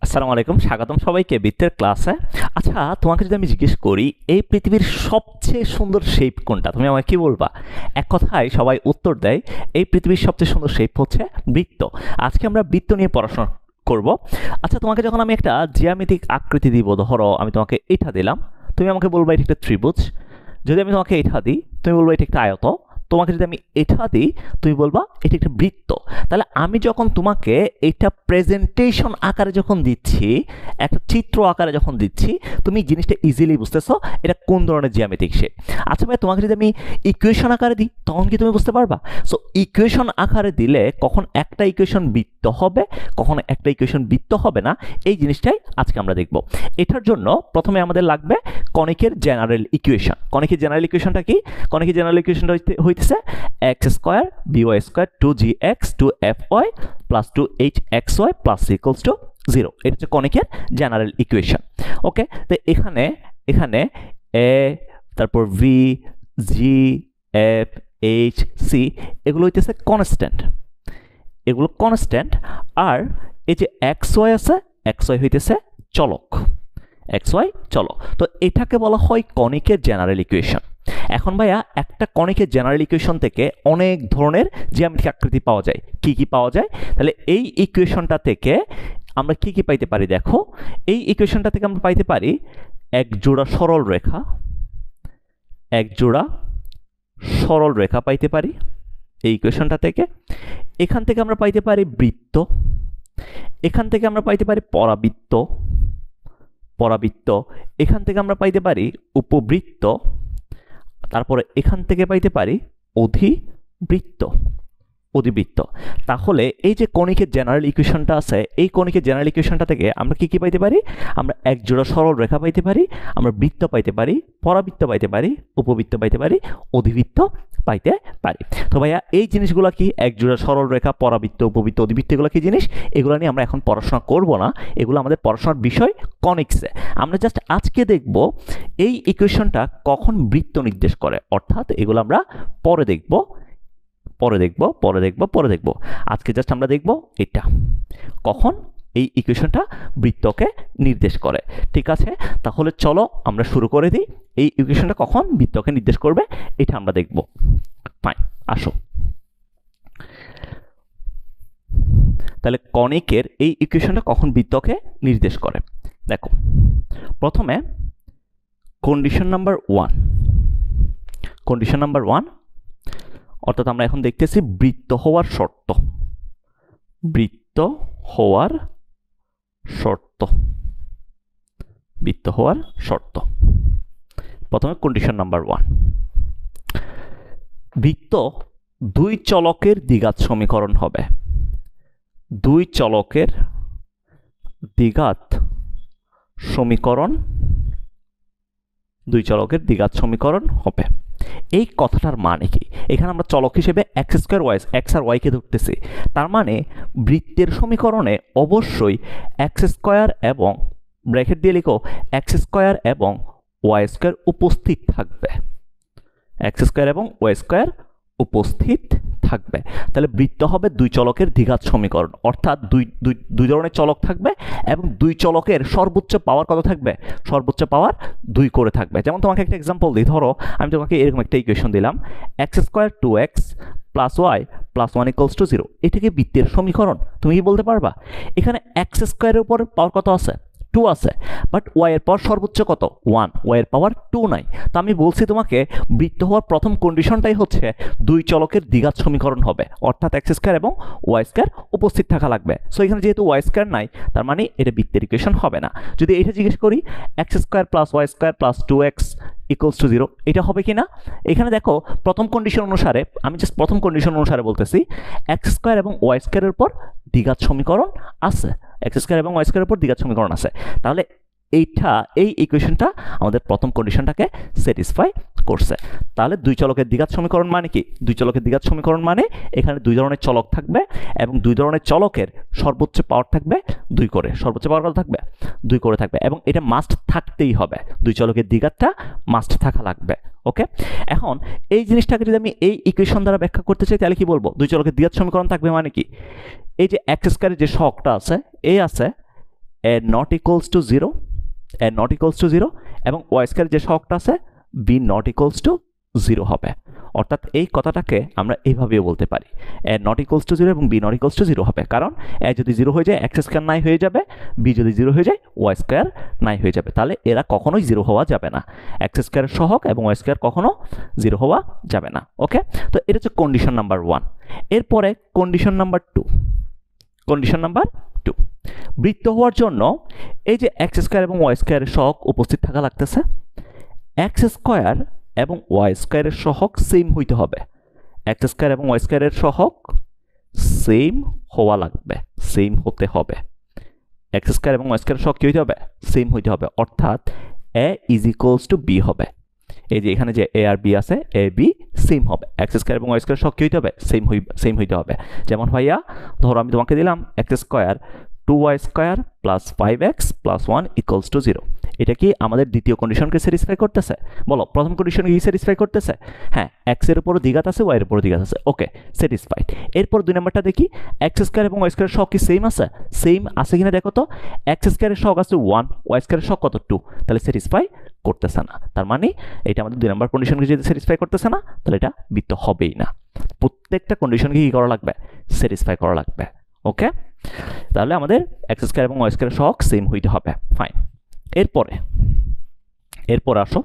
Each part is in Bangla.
আসসালামু আলাইকুম, স্বাগতম সবাইকে বৃত্তের ক্লাসে। আচ্ছা, তোমাকে যদি আমি জিজ্ঞেস করি এই পৃথিবীর সবচেয়ে সুন্দর শেপ কোনটা, তুমি আমাকে কি বলবা? এক কথায় সবাই উত্তর দেয় এই পৃথিবীর সবচেয়ে সুন্দর শেপ হচ্ছে বৃত্ত। আজকে আমরা বৃত্ত নিয়ে পড়াশোনা করব। আচ্ছা, তোমাকে যখন আমি একটা জ্যামিতিক আকৃতি দিব, ধরো আমি তোমাকে এটা দিলাম, তুমি আমাকে বলবা এটা একটা ত্রিভুজ। যদি আমি তোমাকে এটা দিই, তুমি বলবা এটা একটা আয়ত। তোমাকে যদি আমি এটা দিই, তুমি বলবা এটা একটা বৃত্ত। তাহলে আমি যখন তোমাকে এটা প্রেজেন্টেশন আকারে যখন দিচ্ছি, একটা চিত্র আকারে যখন দিচ্ছি, তুমি জিনিসটা ইজিলি বুঝতেছো এটা কোন ধরনের জ্যামিতিক শেপ। আচ্ছা ভাই, তোমাকে যদি আমি ইকুয়েশন আকারে দিই, তখন কি তুমি বুঝতে পারবা? সো ইকুয়েশন আকারে দিলে কখন একটা ইকুয়েশন বৃত্ত হবে, কখন একটা ইকুয়েশন বৃত্ত হবে না, এই জিনিসটাই আজকে আমরা দেখব। এটার জন্য প্রথমে আমাদের লাগবে কনিকের জেনারেল ইকুয়েশন। কনিকের জেনারেল ইকুয়েশনটা কি? কনিকের জেনারেল ইকুয়েশনটা হইতেছে x square by square 2gx 2fy plus 2hxy plus equals to 0। এটা হচ্ছে কনিকের জেনারেল ইকুয়েশন। ওকে, তো এখানে এখানে এ, তারপর ভি, জি, এফ, এইচ, সি এগুলো হইতেছে কনস্ট্যান্ট, এগুলো কনস্ট্যান্ট। আর এই যে এক্স ওয়াই আছে, এক্স ওয়াই হইতেছে চলক, এক্স ওয়াই চলক। তো এটাকে বলা হয় কনিকের জেনারেল ইকুয়েশন। এখন ভাইয়া, একটা কনিকের জেনারেল ইকুয়েশন থেকে অনেক ধরনের জ্যামিতিক আকৃতি পাওয়া যায়। কি কি পাওয়া যায়? তাহলে এই ইকুয়েশনটা থেকে আমরা কি কি পাইতে পারি? দেখো, এই ইকুয়েশনটা থেকে আমরা পাইতে পারি এক জোড়া সরল রেখা, এক জোড়া সরল রেখা পাইতে পারি এই ইকুয়েশনটা থেকে। এখান থেকে আমরা পাইতে পারি বৃত্ত, এখান থেকে আমরা পাইতে পারি পরাবৃত্ত, পরাবৃত্ত, এখান থেকে আমরা পাইতে পারি উপবৃত্ত, তারপরে এখান থেকে পাইতে পারি অধিবৃত্ত, অধিবৃত্ত। তাহলে এই যে কনিকের জেনারেল ইকুয়েশনটা আছে, এই কনিকের জেনারেল ইকুয়েশনটা থেকে আমরা কি কি পাইতে পারি? আমরা এক জোড়া সরল রেখা পাইতে পারি, আমরা বৃত্ত পাইতে পারি, পরাবৃত্ত পাইতে পারি, উপবৃত্ত পাইতে পারি, অধিবৃত্ত পাইতে পারি। তো ভাইয়া, এই জিনিসগুলো কি? এক জোড়া সরল রেখা, পরাবৃত্ত, উপবৃত্ত, অধিবৃত্ত, এগুলো কি জিনিস? এগুলো নিয়ে আমরা এখন পড়াশোনা করব না, এগুলো আমাদের পড়াশোনার বিষয় কনিক্সে। আমরা জাস্ট আজকে দেখব এই ইকুয়েশনটা কখন বৃত্ত নির্দেশ করে, অর্থাৎ এগুলো আমরা পরে দেখব, পরে দেখব, পরে দেখব, পরে দেখব। আজকে জাস্ট আমরা দেখব এটা কখন এই ইকুয়েশনটা বৃত্তকে নির্দেশ করে। ঠিক আছে, তাহলে চলো আমরা শুরু করে দিই। এই ইকুয়েশনটা কখন বৃত্তকে নির্দেশ করবে এটা আমরা দেখব। ফাইন, আসো। তাহলে কনিকের এই ইকুয়েশনটা কখন বৃত্তকে নির্দেশ করে, দেখো। প্রথমে কন্ডিশন নাম্বার 1, কন্ডিশন নাম্বার 1, অর্থাৎ আমরা এখন দেখতেছি বৃত্ত হওয়ার শর্ত, বৃত্ত হওয়ার শর্ত, বৃত্ত হওয়ার শর্ত। প্রথমে কন্ডিশন নাম্বার 1, বৃত্ত দুই চলকের দ্বিঘাত সমীকরণ হবে, দুই চলকের দ্বিঘাত সমীকরণ, দুই চলকের দ্বিঘাত সমীকরণ হবে। এই কথাটার মানে কি? এখানে আমরা চলক হিসেবে এক্স স্কোয়ার ওয়াই, এক্স আর ওয়াইকে ধরতেছি। তার মানে বৃত্তের সমীকরণে অবশ্যই এক্স স্কোয়ার এবং ব্র্যাকেট দিয়ে লিখো এক্স স্কোয়ার এবং ওয়াই স্কোয়ার উপস্থিত থাকবে, এক্স স্কোয়ার এবং ওয়াই স্কোয়ার উপস্থিত থাকবে। তাহলে বৃত্ত হবে দুই চলকের দ্বিঘাত সমীকরণ, অর্থাৎ দুই ধরনের চলক থাকবে এবং দুই চলকের সর্বোচ্চ পাওয়ার কত থাকবে? সর্বোচ্চ পাওয়ার 2 করে থাকবে। যেমন তোমাকে একটা এক্সাম্পল দিই, ধরো আমি তোমাকে এরকম একটা ইকুয়েশন দিলাম, x square 2x plus y plus 1 equals to 0। এটাকে বৃত্তের সমীকরণ। তুমি কি বলতে পারবা এখানে এক্স স্কোয়ারের উপর পাওয়ার কত আছে? 2 আছে, বাট ওয়াই এর পাওয়ার সর্বোচ্চ কত? 1, ওয়াই এর পাওয়ার 2 নাই। তো আমি বলছি তোমাকে বৃত্ত হওয়ার প্রথম কন্ডিশনটাই হচ্ছে দুই চলকের দ্বিঘাত সমীকরণ হবে, অর্থাৎ এক্স স্কোয়ার এবং ওয়াই স্কোয়ার উপস্থিত থাকা লাগবে। সো এখানে যেহেতু ওয়াই স্কোয়ার নাই, তার মানে এটা বৃত্তের ইকুয়েশন হবে না। যদি এটা জিজ্ঞেস করি x square plus y square plus 2x equals to 0, এটা হবে কি না? এখানে দেখো প্রথম কন্ডিশন অনুসারে, আমি জাস্ট প্রথম কন্ডিশন অনুসারে বলতেছি, এক্স স্কোয়ার এবং ওয়াই স্কোয়ারের উপর দ্বিঘাত সমীকরণ আছে, এক্স স্কোয়ার এবং ওয়াই স্কোয়ারের উপর দ্বিঘাত সমীকরণ আছে। তাহলে এই ইকুয়েশনটা আমাদের প্রথম কন্ডিশনটাকে স্যাটিসফাই করছে। তাহলে দুই চলকের দ্বিঘাত সমীকরণ মানে কি? দুই চলকের দ্বিঘাত সমীকরণ মানে এখানে দুই ধরনের চলক থাকবে এবং দুই ধরনের চলকের সর্বোচ্চ পাওয়ার থাকবে 2 করে। সর্বোচ্চ পাওয়ার কত থাকবে? 2 করে থাকবে, এবং এটা মাস্ট থাকতেই হবে, দুই চলকের দ্বিঘাতটা মাস্ট থাকা লাগবে। ওকে, এখন এই জিনিসটাকে যদি আমি এই ইকুয়েশন দ্বারা ব্যাখ্যা করতে চাই, তাহলে কি বলবো? দুই চলকের দ্বিঘাত সমীকরণ থাকবে মানে কি? এই যে এক্স স্কয়ারের যে সহগটা আছে, এ আছে, A not equals to zero, A not equals to zero, এবং ওয়াই স্কোয়ার যে সহগটা আছে B not equals to zero হবে। অর্থাৎ এই কথাটাকে আমরা এইভাবেও বলতে পারি, A not equals to zero এবং B not equals to zero হবে, কারণ এ যদি জিরো হয়ে যায় এক্স স্কোয়ার নাই হয়ে যাবে, বি যদি জিরো হয়ে যায় ওয়াই স্কোয়ার নাই হয়ে যাবে, তাহলে এরা কখনোই জিরো হওয়া যাবে না। এক্স স্কোয়ারের সহগ এবং ওয়াই স্কোয়ার কখনো জিরো হওয়া যাবে না। ওকে, তো এটা হচ্ছে কন্ডিশন নাম্বার 1। এরপরে কন্ডিশন নাম্বার 2, কন্ডিশন নাম্বার 2, বৃত্ত হওয়ার জন্য এই যে এক্স স্কোয়ার এবং ওয়াই স্কোয়ারের সহগ উপস্থিত থাকা লাগতেছে, এক্স স্কোয়ার এবং ওয়াই স্কোয়ারের সহগ সেম হইতে হবে, এক্স স্কোয়ার এবং ওয়াই স্কোয়ারের সহগ সেম হওয়া লাগবে, সেম হতে হবে। এক্স স্কোয়ার এবং ওয়াই স্কোয়ারের সহগ কি হইতে হবে? সেম হইতে হবে, অর্থাৎ এ ইজ ইকুয়ালস টু বি হবে। এই যে এখানে যে এ আর বি আছে, এ বি সেম হবে, এক্স স্কোয়ার এবং ওয়াই স্কোয়ার সহগ কি হইতে হবে? সেম হইতে হবে। যেমন ভাইয়া ধরো আমি তোমাকে দিলাম x square 2y square plus 5x plus 1 equals to 0। এটা কি আমাদের দ্বিতীয় কন্ডিশনকে স্যাটিসফাই করতেছে? বলো, প্রথম কন্ডিশন কি স্যাটিসফাই করতেছে? হ্যাঁ, এক্স এর উপরও দ্বিঘাত আছে, ওয়াই এর উপরও দ্বিঘাত আছে, ওকে স্যাটিসফাইড। এরপর 2 নম্বরটা দেখি, এক্স স্কোয়ার এবং ওয়াই স্কোয়ারের সহগ কি সেম আছে? সেম আছে কিনা দেখো তো, এক্স স্কোয়ারের সহগ আছে 1, ওয়াই স্কোয়ারের সহগ কত? 2, তাহলে স্যাটিসফাই করতেছে না। তার মানে এটা আমাদের 2 নম্বর কন্ডিশনকে যদি স্যাটিসফাই করতেছে না, তাহলে এটা বৃত্ত হবেই না। প্রত্যেকটা কন্ডিশনকে কি করা লাগবে? স্যাটিসফাই করা লাগবে। ওকে, তাহলে আমাদের এক্স স্কোয়ার এবং ওয়াই স্কোয়ারের সহগ সেম হইতে হবে। ফাইন, এরপর আসো,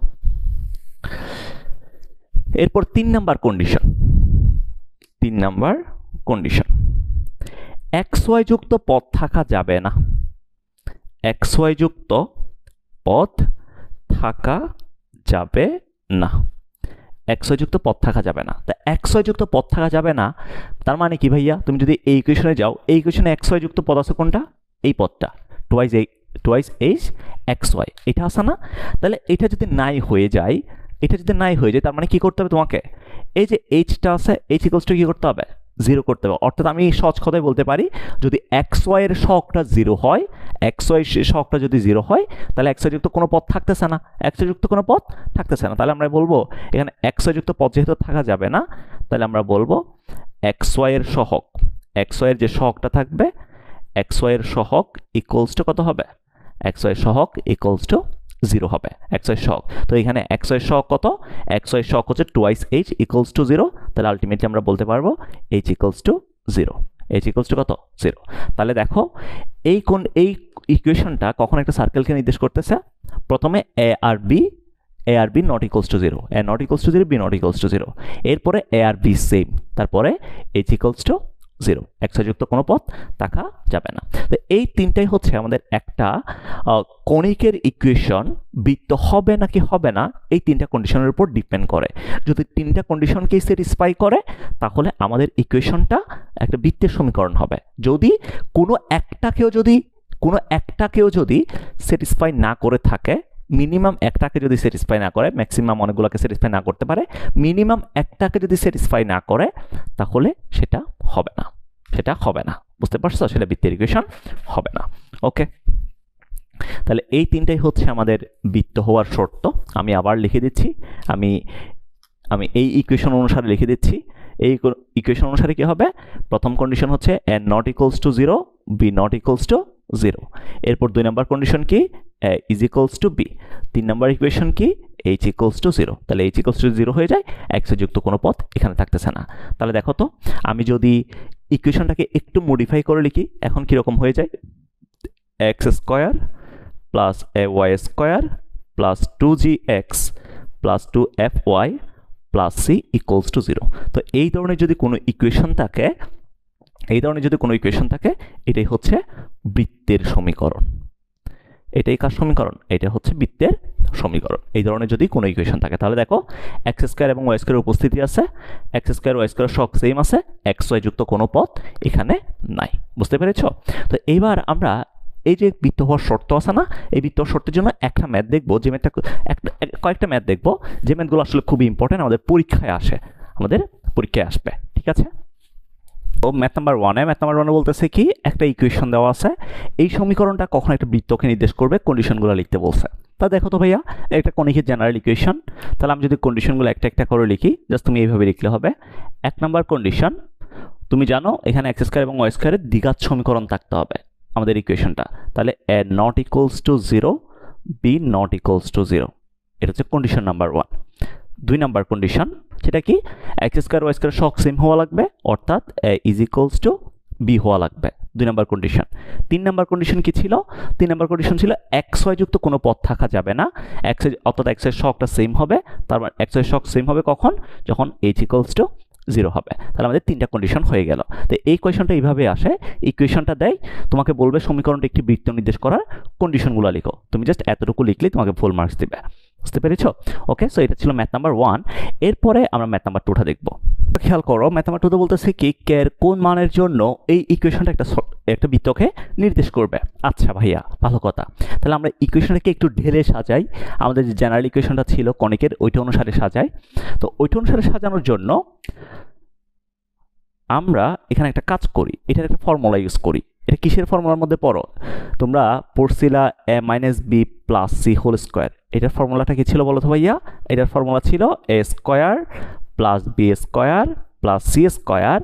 এরপর 3 number condition, 3 number condition, x y যুক্ত পদ থাকা যাবে না, এক্স ওয়াই যুক্ত পদ থাকা যাবে না, এক্স ওয়াই যুক্ত পদ থাকা যাবে না। তা এক্স ওয়াই যুক্ত পদ থাকা যাবে না, তার মানে কি ভাইয়া? তুমি যদি এই ইকুয়েশনে যাও, এই ইকুয়েশনে এক্স ওয়াই যুক্ত পদ আছে কোনটা? এই পদটা, টুয়াইস এইচ এক্স ওয়াই, এটা আছে না? তাহলে এটা যদি নাই হয়ে যায়, এটা যদি নাই হয়ে যায়, তার মানে কি করতে হবে তোমাকে? এই যে এইচটা আছে, এইচ ইকুয়ালস টু কি করতে হবে? 0 করতে হবে। অর্থাৎ আমি সহজ কথায় বলতে পারি, যদি এক্স ওয়াই এর সহগটা 0 হয়, এক্স ওয়াই সহগটা যদি 0 হয়, তাহলে এক্স ওয়াই যুক্ত কোনো পদ থাকতেছে না, এক্স ওয়াই যুক্ত কোনো পদ থাকতেছে না। তাহলে আমরা বলবো এখানে এক্স ওয়াই যুক্ত পদ যেহেতু থাকা যাবে না, তাহলে আমরা বলবো এক্স ওয়াই এর সহগ, এক্স ওয়াই এর যে সহগটা থাকবে, এক্স ওয়াই এর সহগ ইকুয়ালস টু কত হবে? এক্স ওয়াই সহগ ইকুয়ালস টু 0 হবে, এক্স ওয়াই সহগ। তো এখানে এক্স ওয়াই সহগ কত? এক্স ওয়াই সহগ হচ্ছে টুয়াইস এইচ ইকুয়ালস টু 0, তাহলে আলটিমেটলি আমরা বলতে পারবো H equals to 0, H equals to কত? 0। তাহলে দেখো এই ইকুয়েশনটা কখন একটা সার্কেলকে নির্দেশ করতেছে? প্রথমে এ আর B not equals to 0, A not equals to 0, B not equals to 0, এরপরে এ আর বি সেম, তারপরে এইচ ইকুয়ালস টু 0, এক্স যুক্ত কোনো পদ থাকা যাবে না। তো এই তিনটাই হচ্ছে আমাদের একটা কণিকের ইকুয়েশন বৃত্ত হবে নাকি হবে না, এই তিনটা কন্ডিশনের উপর ডিপেন্ড করে। যদি তিনটা কন্ডিশনকেই স্যাটিসফাই করে, তাহলে আমাদের ইকুয়েশনটা একটা বৃত্তের সমীকরণ হবে। যদি কোনো একটাকেও যদি স্যাটিসফাই না করে থাকে, মিনিমাম একটাকে যদি স্যাটিসফাই না করে, ম্যাক্সিমাম অনেকগুলোকে স্যাটিসফাই না করতে পারে, মিনিমাম একটাকে যদি স্যাটিসফাই না করে, তাহলে সেটা হবে না, সেটা হবে না। বুঝতে পারছো? সেটা বৃত্তের ইকুয়েশন হবে না। ওকে, তাহলে এই তিনটাই হচ্ছে আমাদের বৃত্ত হওয়ার শর্ত। আমি আবার লিখে দিচ্ছি, আমি এই ইকুয়েশন অনুসারে লিখে দিচ্ছি। এই ইকুয়েশন অনুসারে কি হবে? প্রথম কন্ডিশন হচ্ছে A not equals to 0, B not equals to 0। এরপর 2 নম্বর কন্ডিশন কি? A is equals to B. 3 নম্বর ইকুয়েশন কি? H equals to 0। তাহলে এইচ ইকুয়ালস টু 0 হয়ে যায়, এক্স যুক্ত কোনো পদ এখানে থাকতেছে না। তাহলে দেখো তো, আমি যদি ইকুয়েশনটাকে একটু মডিফাই করে লিখি, এখন কিরকম হয়ে যায়? X square plus a y square plus 2gx plus 2fy plus c equals to 0। তো এই ধরনের যদি কোনো ইকুয়েশন থাকে, এটাই হচ্ছে বৃত্তের সমীকরণ। এটাই কার সমীকরণ? এটা হচ্ছে বৃত্তের সমীকরণ। এই ধরনের যদি কোনো ইকুয়েশন থাকে, তাহলে দেখো এক্স স্কোয়ার এবং ওয়াই স্কোয়ারের উপস্থিতি আছে, এক্স স্কোয়ার ওয়াই স্কোয়ার সব সেম আছে, এক্স ওয়াই যুক্ত কোনো পদ এখানে নাই। বুঝতে পেরেছো? তো এইবার আমরা এই যে বৃত্ত হওয়ার শর্ত আছে না, এই বৃত্ত হওয়ার শর্তের জন্য একটা ম্যাথ দেখবো, যে ম্যাথটা কয়েকটা ম্যাথ দেখবো, যে ম্যাথগুলো আসলে খুবই ইম্পর্টেন্ট, আমাদের পরীক্ষায় আসবে। ঠিক আছে? তো ম্যাথ নাম্বার 1 বলতেছে কি, একটা ইকুয়েশন দেওয়া আছে, এই সমীকরণটা কখন একটা বৃত্তকে নির্দেশ করবে, কন্ডিশনগুলো লিখতে বলছে। তা দেখো তো ভাইয়া, একটা কণিকের জেনারেল ইকুয়েশন। তাহলে আমি যদি কন্ডিশনগুলো একটা একটা করে লিখি, জাস্ট তুমি এইভাবে লিখলে হবে। 1 নম্বর কন্ডিশন, তুমি জানো এখানে এক্স স্কোয়ার এবং ওয়াই স্কোয়ারের দ্বিঘাত সমীকরণ থাকতে হবে। আমাদের ইকুয়েশনটা, তাহলে A not equals to 0, B not equals to 0। এটা হচ্ছে কন্ডিশন নাম্বার 1। 2 নাম্বার কন্ডিশন, সেটা কি? এক্স স্কোয়ার ওয়াই স্কোয়ার সব সেম হওয়া লাগবে, অর্থাৎ এ ইজ ইকুয়ালস টু বি হওয়া লাগবে। 2 নাম্বার কন্ডিশন। 3 নাম্বার কন্ডিশন কি ছিল? 3 নাম্বার কন্ডিশন ছিল এক্স ওয়াই যুক্ত কোনো পদ থাকা যাবে না, অর্থাৎ এক্স এর শকটা সেম হবে। তার মানে এক্স এর শক সেম হবে কখন? যখন এইচ ইকুয়ালস টু 0 হবে। তাহলে আমাদের 3টা কন্ডিশন হয়ে গেল। তো এই কোয়েশনটা এইভাবে আসে, ইকুয়েশনটা দেয়, তোমাকে বলবে সমীকরণটা একটি বৃত্ত নির্দেশ করার কন্ডিশনগুলো লিখো, তুমি জাস্ট এতটুকু লিখলেই তোমাকে ফুল মার্কস দিবে। বুঝতে পেরেছো? ওকে, সো এটা ছিল ম্যাথ নাম্বার 1। এরপরে আমরা ম্যাথ নাম্বার 2টা দেখব। খেয়াল করো, ম্যাথ নাম্বার 2তে বলতেছে কি, কে এর কোন মানের জন্য এই ইকুয়েশনটা একটা বৃত্তকে নির্দেশ করবে। আচ্ছা ভাইয়া, ভালো কথা। তাহলে আমরা ইকুয়েশনটাকে একটু ঢেলে সাজাই, আমাদের যে জেনারেল ইকুয়েশনটা ছিল কনিকের, ওইটা অনুসারে সাজাই। তো ওইটা অনুসারে সাজানোর জন্য আমরা এখানে একটা কাজ করি, এটার একটা ফর্মুলা ইউজ করি। এটা কিসের ফর্মুলার মধ্যে পড়ো? তোমরা পড়ছিলা a minus B plus C whole square. এটার ফর্মুলাটা কি ছিল বলো তো ভাইয়া? এটার ফর্মুলা ছিল A square plus B square plus C square.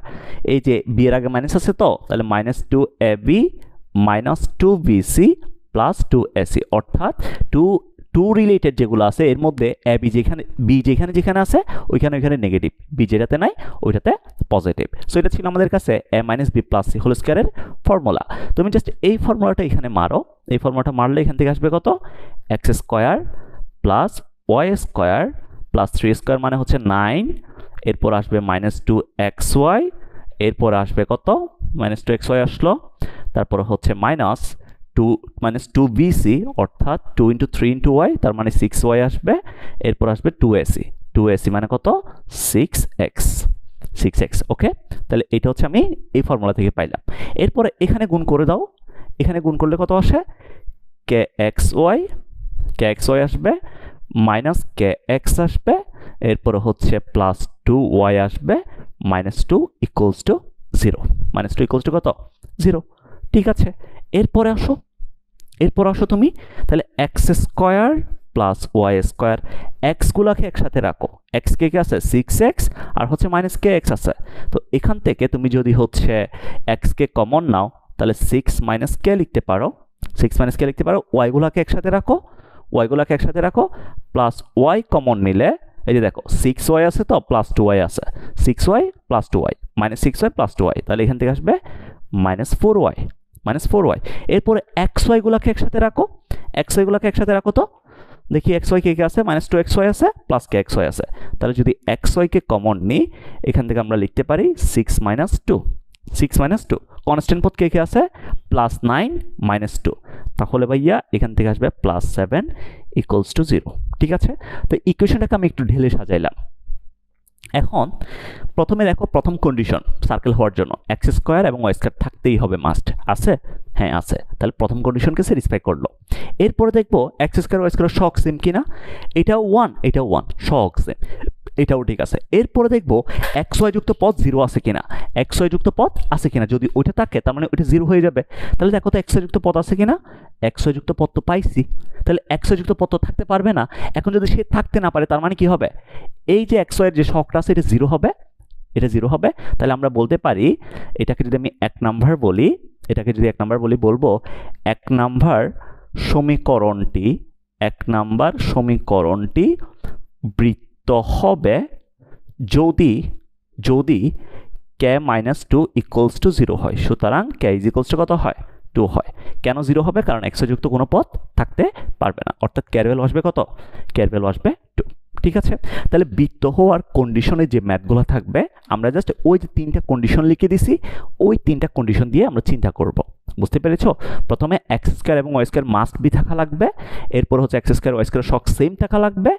এই যে বি এর আগে মাইনাস আছে, তো তাহলে minus 2ab minus 2bc plus 2ac, অর্থাৎ টু রিলেটেড যেগুলো আছে এর মধ্যে এ বি যেখানে যেখানে আছে ওইখানে নেগেটিভ, বি যেটাতে নাই ওইটাতে পজিটিভ। সো এটা ছিল আমাদের কাছে A minus B plus C whole স্কোয়ারের ফর্মুলা। তুমি জাস্ট এই ফর্মুলাটা এখানে মারো, এই ফর্মুলাটা মারলে এখান থেকে আসবে কত? X square plus y square plus 3 square মানে হচ্ছে 9, এরপর আসবে মাইনাস 2xy, এরপর আসবে কত? মাইনাস 2xy আসলো, তারপর হচ্ছে মাইনাস 2bc, অর্থাৎ 2 × 3 × y, তার মানে 6y আসবে, এরপর আসবে 2ac মানে কত? 6x। ওকে, তাহলে এটা হচ্ছে আমি এই ফর্মুলা থেকে পাইলাম। এরপরে এখানে গুণ করে দাও, এখানে গুণ করলে কত আসে? kxy আসবে, মাইনাস kx আসবে, এরপরে হচ্ছে প্লাস 2y আসবে, minus 2 equals to 0। Minus 2 equals to কত? 0। ঠিক আছে, এরপর আসো তুমি, তাহলে x square plus y square, এক্সগুলোকে একসাথে রাখো, এক্স কে আছে 6x আর হচ্ছে মাইনাস কে এক্স আছে। তো এখান থেকে তুমি যদি হচ্ছে এক্সকে কমন নাও, তাহলে 6 মাইনাস কে লিখতে পারো, ওয়াইগুলোকে একসাথে রাখো, প্লাস ওয়াই কমন নিলে এই যে দেখো 6y আছে, তো প্লাস 2y আছে, 6y plus 2y minus 6y plus 2y, তাহলে এখান থেকে আসবে মাইনাস 4y। এরপরে xy গুলাকে একসাথে রাখো, তো দেখি xy কে আছে? মাইনাস 2xy আছে প্লাস kxy আছে, তাহলে যদি xy কে কমন নিই এখান থেকে আমরা লিখতে পারি 6 মাইনাস 2। কনস্ট্যান্ট পদ কে আছে? প্লাস 9 মাইনাস 2, তাহলে ভাইয়া এখান থেকে আসবে প্লাস 7 ইকুয়ালস টু 0। ঠিক আছে, তো ইকুয়েশনটাকে আমি একটু ঢেলে সাজাইলাম। এখন প্রথমে দেখো, প্রথম কন্ডিশন সার্কেল হওয়ার জন্য এক্স স্কোয়ার এবং ওয়াই স্কোয়ার থাকতেই হবে, মাস্ট আছে। হ্যাঁ আছে, তাহলে প্রথম কন্ডিশনকে স্যাটিসফাই করলো। এরপরে দেখবো এক্স স্কোয়ার ওয়াই স্কোয়ার শক সেম কিনা, এটাও 1 শক সেম, এটাও ঠিক আছে। এরপরে দেখবো এক্স ওয়াই যুক্ত পদ 0 আছে কিনা, যদি ওইটা থাকে তার মানে ওইটা 0 হয়ে যাবে। তাহলে দেখো তো এক্স ওয়াই যুক্ত পদ আছে কিনা, এক্স ওয়াই যুক্ত পদ তো পাইছি, তাহলে এক্স ওয়াই যুক্ত পদ তো থাকতে পারবে না। এখন যদি সে থাকতে না পারে তার মানে কি হবে? এই যে এক্স ওয়াইয়ের যে শকটা আছে এটা 0 হবে, তাহলে আমরা বলতে পারি এটাকে যদি আমি 1 নাম্বার বলি, বলবো 1 নাম্বার সমীকরণটি বৃত্ত হবে যদি k মাইনাস 2 ইকুয়ালস টু 0 হয়। সুতরাং k ইজ ইকুয়ালস টু কত হয়? 2 হয়। কেন 0 হবে? কারণ x যুক্ত কোনো পদ থাকতে পারবে না, অর্থাৎ k এর ভ্যালু আসবে কত? k এর ভ্যালু আসবে 2। ঠিক আছে, তাহলে বৃত্ত হওয়ার কন্ডিশনে যে ম্যাথগুলো থাকবে আমরা জাস্ট ওই যে 3টা কন্ডিশন লিখে দিছি, ওই 3টা কন্ডিশন দিয়ে আমরা চিন্তা করব। বুঝতে পেরেছো? প্রথমে এক্স স্কোয়ার এবং ওয়াই স্কোয়ার মাস্ট বি থাকা লাগবে, এরপর হচ্ছে এক্স স্কোয়ার ওয়াই স্কোয়ার শক সেম থাকা লাগবে,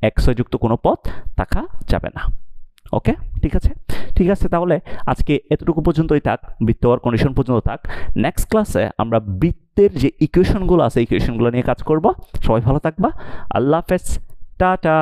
এক্স ওয়াই যুক্ত কোনো পদ থাকা যাবে না। ওকে, ঠিক আছে, তাহলে আজকে এতটুকু পর্যন্তই থাক, বৃত্ত হওয়ার কন্ডিশন পর্যন্ত থাক। নেক্সট ক্লাসে আমরা বৃত্তের যে ইকুয়েশনগুলো আছে ইকুয়েশনগুলো নিয়ে কাজ করব। সবাই ভালো থাকবা, আল্লাহ হাফেজ, টাটা।